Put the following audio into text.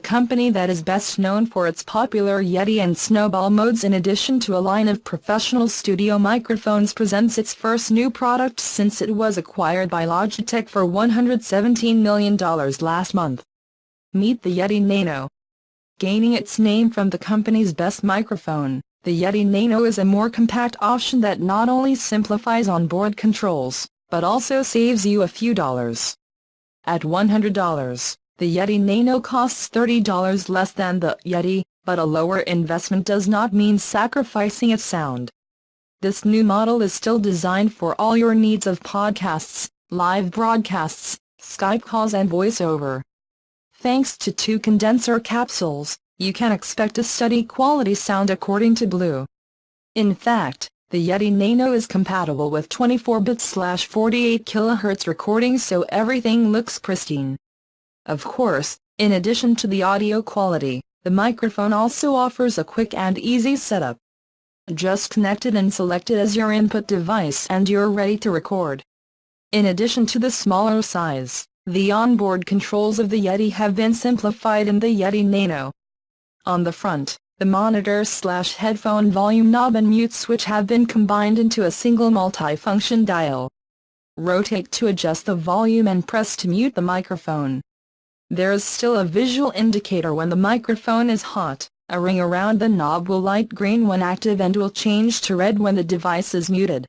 company that is best known for its popular Yeti and Snowball modes in addition to a line of professional studio microphones, presents its first new product since it was acquired by Logitech for $117 million last month. Meet the Yeti Nano. Gaining its name from the company's best microphone, the Yeti Nano is a more compact option that not only simplifies onboard controls, but also saves you a few dollars. At $100, the Yeti Nano costs $30 less than the Yeti, but a lower investment does not mean sacrificing its sound. This new model is still designed for all your needs of podcasts, live broadcasts, Skype calls and voiceover. Thanks to 2 condenser capsules, you can expect a steady quality sound according to Blue. In fact, the Yeti Nano is compatible with 24-bit/48 kHz recording, so everything looks pristine. Of course, in addition to the audio quality, the microphone also offers a quick and easy setup. Just connect it and select it as your input device and you're ready to record. In addition to the smaller size, the onboard controls of the Yeti have been simplified in the Yeti Nano. On the front, the monitor/headphone volume knob and mute switch have been combined into a single multi-function dial. Rotate to adjust the volume and press to mute the microphone. There is still a visual indicator when the microphone is hot. A ring around the knob will light green when active and will change to red when the device is muted.